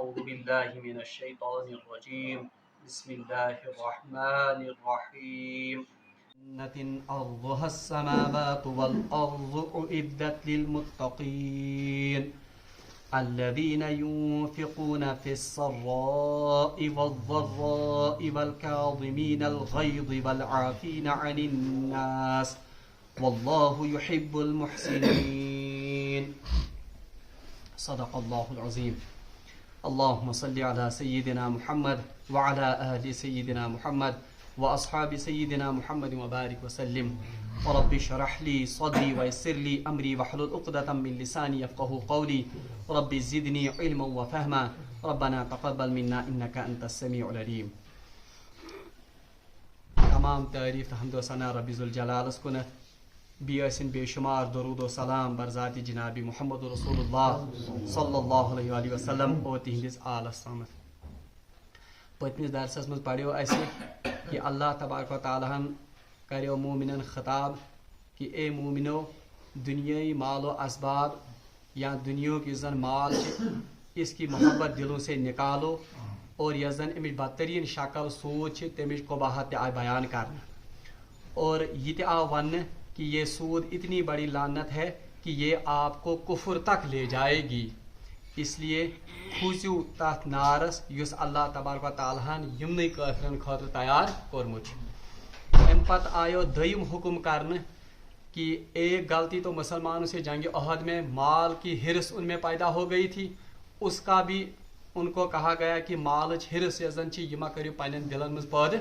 أعوذ بالله من الشيطان الرجيم بسم الله الرحمن الرحيم جنة أرضها السماوات والأرض أعدت للمتقين الذين ينفقون في السراء والضراء والكاظمين الغيظ والعافين عن الناس والله يحب المحسنين صدق الله العظيم اللهم صل على سيدنا محمد وعلى آل سيدنا محمد وأصحاب سيدنا محمد وبارك وسلم رب اشرح لي صدري ويسر لي أمري واحلل عقدة من لساني يفقهوا قولي رب زدني علما وفهما ربنا تقبل منا إنك أنت السميع العليم. تمام تعریف حمد و ثنا رب ذوالجلال کنت بیسن بے شمار درود و سلام برذات جناب محمد رسول اللہ صلی اللہ علیہ وآلہ وسلم اور تہندس آل سمت. پتمس درسس مز پڑھو اسہ کہ اللہ تبارک و تعالیٰ کریو مومنن خطاب کہ اے مومنو دنیای مال و اسباب یا دنیا کی زن مال اس کی محبت دلوں سے نکالو اور یہ زن امچ بدترین شکل سود تمچ قباحت آئی بیان کرنا اور یہ آو ون کہ یہ سود اتنی بڑی لعنت ہے کہ یہ آپ کو کفر تک لے جائے گی. اس لیے کھوسیو تات نارس یس اللہ تبارک و تعالیٰ یمن کافرن خاطر تیار کورمت. ام پتہ آیو دویم حکم کرنے کہ ایک غلطی تو مسلمانوں سے جنگ احد میں مال کی ہرس ان میں پیدا ہو گئی تھی، اس کا بھی ان کو کہا گیا کہ مالچ ہرس یزن چی یما کریو پنن دلن مز پاد.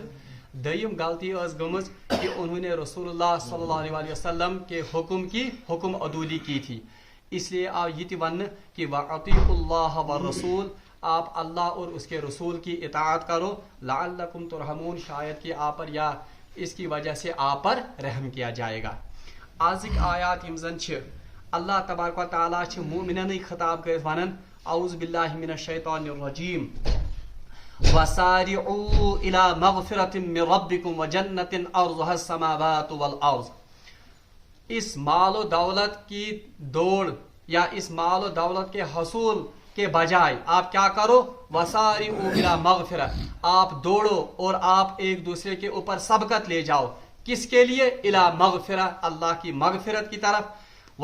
دویم غلطی اس گمز کہ انہوں نے رسول اللہ صلی اللہ علیہ وسلم کے حکم کی حکم عدولی کی تھی. اس لیے آپ یہ ون کہ وَأَطِيعُوا اللَّهَ وَالرَّسُولَ، آپ اللہ اور اس کے رسول کی اطاعت کرو لعلکم ترحمون، شاید کہ آپ پر یا اس کی وجہ سے آپ پر رحم کیا جائے گا. آزک آیات یم زن اللہ تبارک و تعالیٰ مومنن خطاب کرت ونن اعوذ باللہ من الشیطان الرجیم وَسَارِعُوا إِلَى مَغْفِرَةٍ مِّن رَبِّكُمْ وَجَنَّةٍ عَرْضُهَا السَّمَاوَاتُ وَالْأَرْضُ. اس مال و دولت کی دوڑ یا اس مال و دولت کے حصول کے بجائے آپ کیا کرو؟ وَسَارِعُوا إِلَى مَغْفِرَةٍ، آپ دوڑو اور آپ ایک دوسرے کے اوپر سبقت لے جاؤ. کس کے لیے؟ إِلَى مَغْفِرَةٍ، اللہ کی مغفرت کی طرف.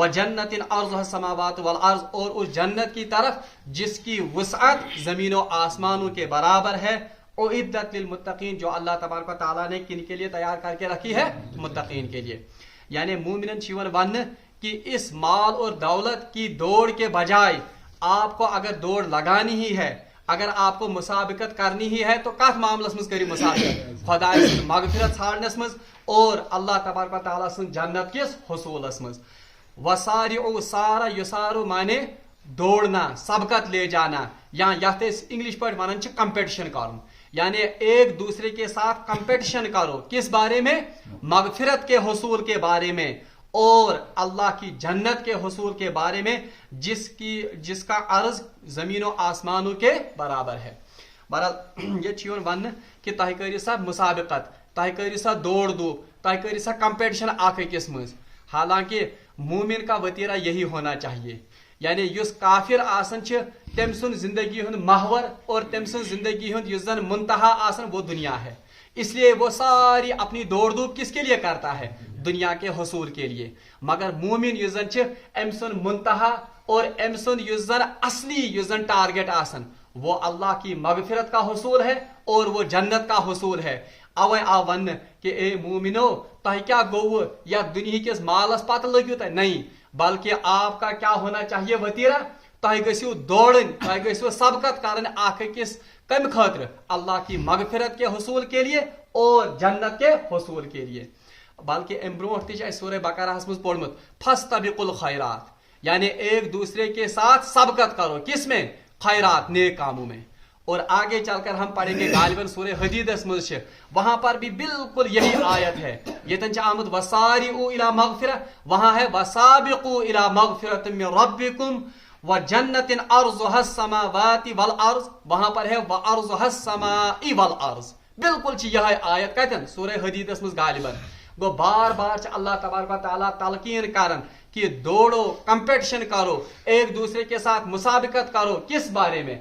وَجَنَّةٍ عَرْضُهَا السَّمَاوَاتُ وَالْأَرْضُ، اور اس جنت کی طرف جس کی وسعت زمین و آسمانوں کے برابر ہے. اعدت للمتقین، جو اللہ تبارک و تعالیٰ نے کن کے لیے تیار کر کے رکھی ہے؟ متقین کے لیے. یعنی مومنن چیون ون کہ اس مال اور دولت کی دوڑ کے بجائے آپ کو اگر دوڑ لگانی ہی ہے، اگر آپ کو مسابقت کرنی ہی ہے تو کت معاملس مز کری مسابقت؟ خدا مغفرت ژھانڈنس مز اور اللہ تبارک و تعالیٰ سن جنت کس حصولس مز. وسارعوا، سارا یسارو مانے دوڑنا، سبقت لے جانا، یا یتھ انگلش پہ ونان کمپٹیشن کرن، یعنی ایک دوسرے کے ساتھ کمپٹیشن کرو. کس بارے میں؟ مغفرت کے حصول کے بارے میں اور اللہ کی جنت کے حصول کے بارے میں جس کا عرض زمین و آسمانوں کے برابر ہے. بہرحال یہ چیون ون کہ تہ کرو سا مسابقت، تہ کرو سا دوڑ دھوپ، تہ کرو سا کمپٹیشن اخ أکس مز. حالانکہ مومن کا وطیرہ یہی ہونا چاہیے. یعنی یس کافر آسن تم سن زندگی ہند محور اور تم سن زندگی ہند یس زن منتہا آسن وہ دنیا ہے. اس لیے وہ ساری اپنی دوڑ دھوپ کس کے لیے کرتا ہے؟ دنیا کے حصول کے لیے. مگر مومن یس زن ام سن منتہا اور ام سن یس زن اصلی یس زن ٹارگیٹ آسن وہ اللہ کی مغفرت کا حصول ہے اور وہ جنت کا حصول ہے. اوے آ ون کہ اے مومنو تہ کیا گو یا دنیا کس مالس پتہ لگو تہ؟ نہیں، بلکہ آپ کا کیا ہونا چاہیے وطیرہ؟ تہ گژھو دوڑن، تہ گژھو سبقت کرن اخ أکس کم خاطر؟ اللہ کی مغفرت کے حصول کے لیے اور جنت کے حصول کے لیے. بلکہ ام برونٹ تہ سورہ بقرہ مز پورمت فاستبقوا الخیرات، یعنی ایک دوسرے کے ساتھ سبقت کرو. کس میں؟ خیرات، نیک کاموں میں. اور آگے چل کر ہم پڑھیں گے غالباً سورہ حدیدس مز وہاں پر بھی بالکل یہی آیت ہے. یتن آمد وسارعوا الی مغفرہ، وہاں ہے وسابقوا الی مغفرۃ من ربکم وجنۃ عرضها السماوات والارض، وہاں پر ہے وعرضها السماء والارض. بالکل یہ آیت کتن؟ سورہ حدیدس مز غالباً. گو بار بار اللہ تبارک و تعالیٰ تلقین کرن کہ دوڑو، کمپٹیشن کرو، ایک دوسرے کے ساتھ مسابقت کرو. کس بارے میں؟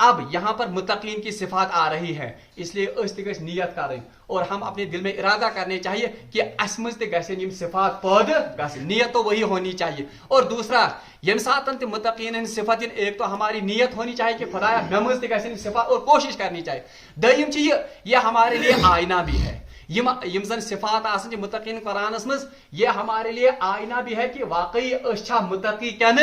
اب یہاں پر متقین کی صفات آ رہی ہے، اس لیے اس تہ گژھِ نیت کریں اور ہم اپنے دل میں ارادہ کرنے چاہیے کہ اس مز تہ گژھن یم صفات پید گژھن، نیت تو وہی ہونی چاہیے۔ اور دوسرا یم ساتن تہ متقین ہند صفت ایک تو ہماری نیت ہونی چاہیے کہ خدایا مے مز تہ گژھن صفات، اور کوشش کرنی چاہیے۔ دویم چیز یہ ہمارے لیے آئینہ بھی ہے، یم زن صفات آسن متقین قرآنس مز یہ ہمارے لیے آئینہ بھی ہے کہ واقعی چھا متقی کن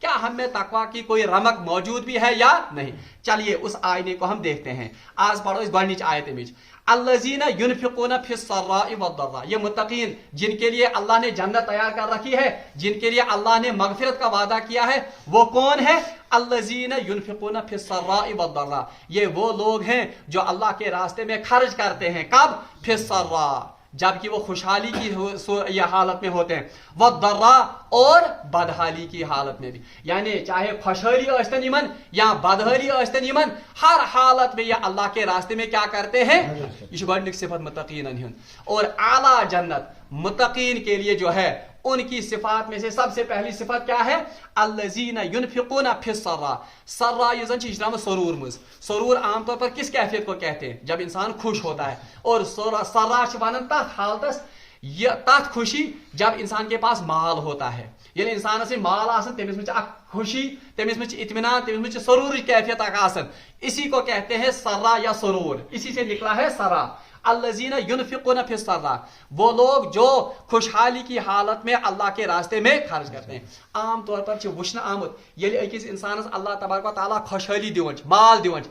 کیا ہم میں تقوی کی کوئی رمق موجود بھی ہے یا نہیں۔ چلیے اس آئینے کو ہم دیکھتے ہیں۔ آج پڑھو اس گۄڈنِچ آیت امِچ، الذین ینفقون فی السراء والضراء، یہ متقین جن کے لیے اللہ نے جنت تیار کر رکھی ہے، جن کے لیے اللہ نے مغفرت کا وعدہ کیا ہے، وہ کون ہے؟ الذین ینفقون فی السراء والضراء، یہ وہ لوگ ہیں جو اللہ کے راستے میں خرچ کرتے ہیں۔ کب؟ فی السراء، جبکہ وہ خوشحالی کی یہ حالت میں ہوتے ہیں، والضراء، اور بدحالی کی حالت میں بھی، یعنی چاہے خوشحالی اشتن یمن یا بدحالی اشتن یمن، ہر حالت میں یہ اللہ کے راستے میں کیا کرتے ہیں۔ یہ گۄڈنِک صفت متقین ہند۔ اور اعلیٰ جنت متقین کے لیے جو ہے ان کی صفات میں سے سب سے پہلی صفت کیا ہے؟ الذین ینفقون فی السراء، سرا یہ زن چھ سرور مز، سرور عام طور پر کس کیفیت کو کہتے ہیں؟ جب انسان خوش ہوتا ہے، اور سرا ونن تک حالتس تک خوشی جب انسان کے پاس مال ہوتا ہے، یعنی انسان سے مال آسن تمس میں اک خوشی، تمس میں اطمینان، تمس میں سرور کیفیت اک آسن، اسی کو کہتے ہیں سرا یا سرور، اسی سے نکلا ہے سرا۔ الذین ینفقون فی السراء، وہ لوگ جو خوشحالی کی حالت میں اللہ کے راستے میں خرچ کرتے ہیں۔ عام طور پر وچھن آمت ییٚلہِ أکِس انسانس اللہ تبارک و تعالیٰ خوشحالی دِوان مال دِوان،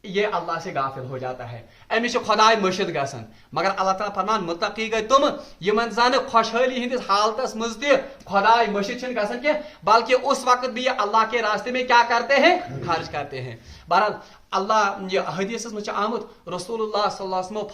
یہ اللہ سے غافل ہو جاتا ہے، امس خدائے مشد گژھان، مگر اللہ تعالیٰ فرمان متقی گئی تم یمن زن خوشحالی ہندس حالتس مز تہ خدائے مشد چھن گژھان کی، بلکہ اس وقت بھی یہ اللہ کے راستے میں کیا کرتے ہیں؟ خرچ کرتے ہیں۔ بہرحال اللہ یہ حدیث میں آمت رسول اللہ صلی اللہ علیہ وسلم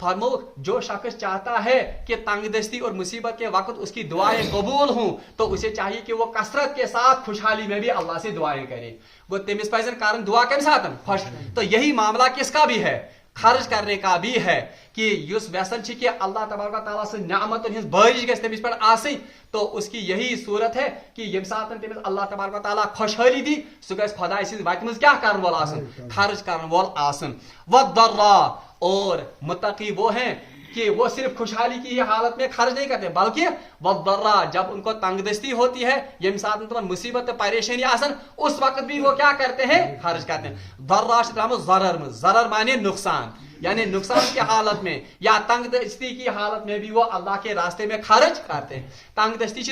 فرمو جو شخص چاہتا ہے کہ تنگ دستی اور مصیبت کے وقت اس کی دعائیں قبول ہوں تو اسے چاہیے کہ وہ کثرت کے ساتھ خوشحالی میں بھی اللہ سے دعائیں کرے۔ وہ تمس پزن کرن دعا کم ساتھ خوش، تو یہی معاملہ کس کا بھی ہے؟ خرچ کرنے کا بھی ہے، کہ اس ویسن کہ اللہ تبارک و تعالیٰ سے نعمت ہز بارش گژھِ تمس پہ آسن، تو اس کی یہی صورت ہے کہ یم ساتن تمس اللہ تبارک و تعالیٰ خوشحالی دی، سہ گژھِ خدائے سٕنٛزِ وتہِ منٛز کیا کرن وول آسن؟ خرچ کرن وول آسن۔ والضراء، اور متقی وہ ہیں کہ وہ صرف خوشحالی کی ہی حالت میں خرچ نہیں کرتے، بلکہ والضراء، جب ان کو تنگ دستی ہوتی ہے، یم ساتن تمن مصیبت پریشانی آسن، اس وقت بھی وہ کیا کرتے ہیں؟ خرچ کرتے ہیں۔ ضراء ضرر میں، ضرر مانے نقصان، یعنی نقصان کی حالت میں یا تنگ دستی کی حالت میں بھی وہ اللہ کے راستے میں خرچ کرتے ہیں۔ تنگ دستی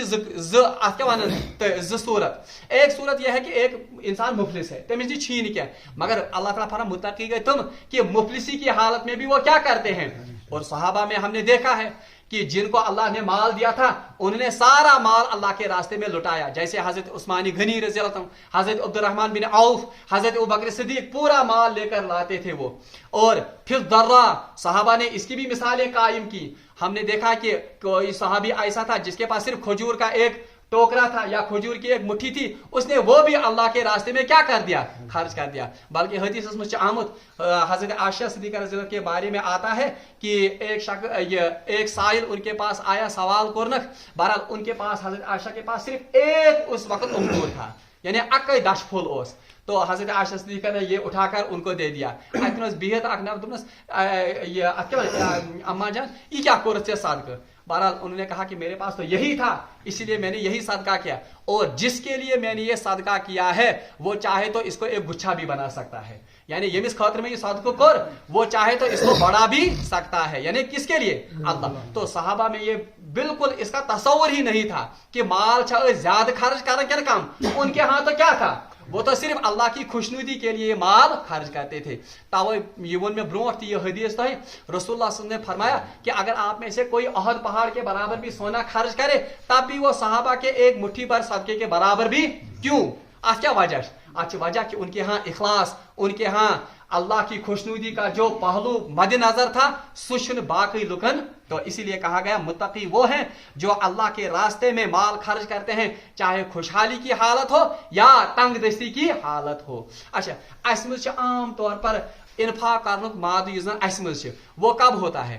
صورت، ایک صورت یہ ہے کہ ایک انسان مفلس ہے، تمس دی چھین کیا، مگر اللہ تعالیٰ فرما متقی گئے تم کہ مفلسی کی حالت میں بھی وہ کیا کرتے ہیں۔ اور صحابہ میں ہم نے دیکھا ہے کہ جن کو اللہ نے مال دیا تھا انہوں نے سارا مال اللہ کے راستے میں لٹایا، جیسے حضرت عثمان غنی رضی اللہ عنہ، حضرت عبد الرحمن بن عوف، حضرت ابوبکر صدیق، پورا مال لے کر لاتے تھے وہ۔ اور پھر ضراء، صحابہ نے اس کی بھی مثالیں قائم کی۔ ہم نے دیکھا کہ کوئی صحابی ایسا تھا جس کے پاس صرف کھجور کا ایک ٹوکرا تھا یا کھجور کی ایک مٹھی تھی، اس نے وہ بھی اللہ کے راستے میں کیا کر دیا؟ خرچ کر دیا۔ بلکہ حدیث میں آمد حضرت عائشہ صدیقہ رضی اللہ کے بارے میں آتا ہے کہ ایک سائل ان کے پاس آیا سوال کرنک، بہرحال ان کے پاس حضرت عائشہ کے پاس صرف ایک اس وقت انگور تھا، یعنی اکے دش پھول اوس، تو حضرت عائشہ صدیقہ نے یہ اٹھا کر ان کو دے دیا۔ اتن بہت اک نفر دپنس اما جان یہ کیا کورت ژےٚ صدقہ؟ بہرحال انہوں نے کہا کہ میرے پاس تو یہی تھا، اسی لیے میں نے یہی صدقہ کیا، اور جس کے لیے میں نے یہ صدقہ کیا ہے وہ چاہے تو اس کو ایک گچھا بھی بنا سکتا ہے، یعنی یمس خاطر میں یہ صدقہ کر وہ چاہے تو اس کو بڑھا بھی سکتا ہے، یعنی کس کے لیے؟ اللہ۔ تو صحابہ میں یہ بالکل اس کا تصور ہی نہیں تھا کہ مال زیادہ خرچ کریں کیا کم، ان کے ہاں تو کیا تھا، وہ تو صرف اللہ کی خوشنودی کے لیے مال خرچ کرتے تھے۔ توے یہ ون میں برونٹ یہ حدیث تھا، رسول اللہ صلی اللہ علیہ وسلم نے فرمایا کہ اگر آپ میں سے کوئی احد پہاڑ کے برابر بھی سونا خرچ کرے تب بھی وہ صحابہ کے ایک مٹھی پر صدقے کے برابر بھی کیوں؟ ات کیا وجہ؟ ات وجہ کہ ان کے ہاں اخلاص، ان کے ہاں اللہ کی خوشنودی کا جو پہلو مد نظر تھا سہ باقی لکن، تو اسی لیے کہا گیا متقی وہ ہیں جو اللہ کے راستے میں مال خرچ کرتے ہیں، چاہے خوشحالی کی حالت ہو یا تنگ دستی کی حالت ہو۔ اچھا، اس مجھ عام طور پر انفاق کرنک ماد وہ کب ہوتا ہے؟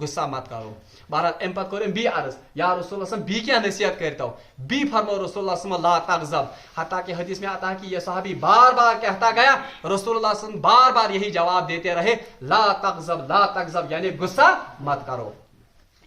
غصہ مت کرو بہرحال ام پتہ کر بی عرض یا رسول اللہ بی کیا نصیحت کرتا بی فرمو رسول اللہ صلی اللہ علیہ وسلم لا تغضب حتیٰ کہ حدیث میں آتا ہے کہ یہ صحابی بار بار کہتا گیا رسول اللہ صلی اللہ علیہ وسلم بار بار یہی جواب دیتے رہے لا تغضب یعنی غصہ مت کرو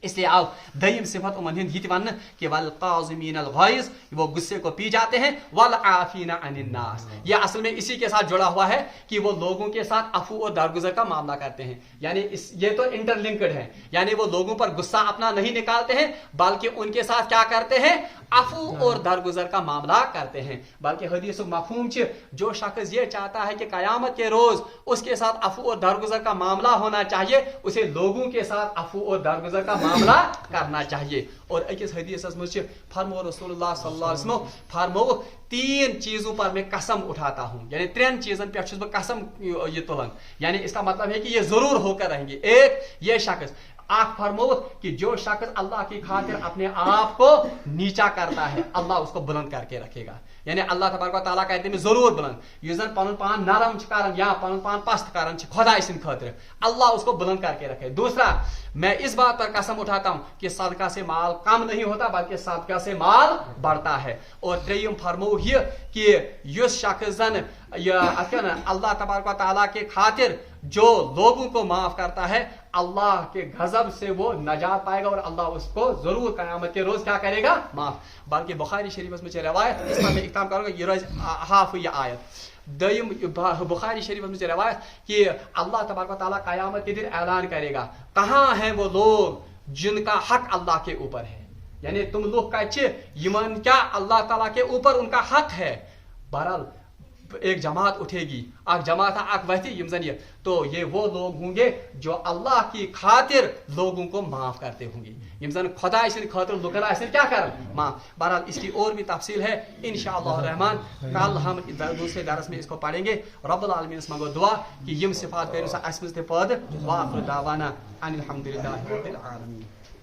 اس لیے آؤ دیم صفت امن ہند یہ ون کہ والقاظمین الغیظ وہ غصے کو پی جاتے ہیں والعافین عن الناس یہ اصل میں اسی کے ساتھ جڑا ہوا ہے کہ وہ لوگوں کے ساتھ عفو اور درگزر کا معاملہ کرتے ہیں یعنی یہ تو انٹر لنکڈ ہے یعنی وہ لوگوں پر غصہ اپنا نہیں نکالتے ہیں بلکہ ان کے ساتھ کیا کرتے ہیں عفو اور درگزر کا معاملہ کرتے ہیں بلکہ حدیث مفہوم جو شخص یہ چاہتا ہے کہ قیامت کے روز اس کے ساتھ عفو اور درگزر کا معاملہ ہونا چاہیے اسے لوگوں کے ساتھ عفو اور درگزر کا معاملہ کرنا چاہیے اور اکس حدیث مجھ فرمو رسول اللہ صلی اللہ علیہ وسلم فرمو 3 چیزوں پر میں قسم اٹھاتا ہوں یعنی 3 چیزن پہ چھس بہ قسم یہ تلن یعنی اس کا مطلب ہے کہ یہ ضرور ہو کر رہیں گے ایک یہ شخص آپ فرمود کہ جو شخص اللہ کی خاطر اپنے آپ کو نیچا کرتا ہے اللہ اس کو بلند کر کے رکھے گا یعنی اللہ تبارک و تعالیٰ کہتے ہیں ضرور بلند یہ زن پن پان نرم کرن یا پن پان پست کرن خدا سن خاطر اللہ اس کو بلند کر کے رکھے دوسرا میں اس بات پر قسم اٹھاتا ہوں کہ صدقہ سے مال کم نہیں ہوتا بلکہ صدقہ سے مال بڑھتا ہے اور تریم فرمو یہ کہ یس شخص زن اللہ تبارک و تعالیٰ کے خاطر جو لوگوں کو معاف کرتا ہے اللہ کے غضب سے وہ نجات پائے گا اور اللہ اس کو ضرور قیامت کے روز کیا کرے گا معاف بلکہ بخاری شریف میں روایت اس پر میں اختتام کروں گا یہ روز ہاف یہ آیت دیم بخاری شریف میں روایت کہ اللہ تبارک و تعالیٰ قیامت کے دن اعلان کرے گا کہاں ہیں وہ لوگ جن کا حق اللہ کے اوپر ہے یعنی تم لوگ کچھ یمن کیا اللہ تعالیٰ کے اوپر ان کا حق ہے بہرحال ایک جماعت اٹھے گی اک جماعت اک وحتی یم زن یہ تو یہ وہ لوگ ہوں گے جو اللہ کی خاطر لوگوں کو معاف کرتے ہوں گے یم زن خدا سن خاطر لوکن آسن کیا کر معاف بہرحال اس کی اور بھی تفصیل ہے انشاءاللہ الرحمن کل ہم دوسرے درس میں اس کو پڑھیں گے رب العالمین اس منگو دعا کہ یم صفات کرو سا اسمز تے پاد واخر دعوانا ان الحمدللہ رب العالمین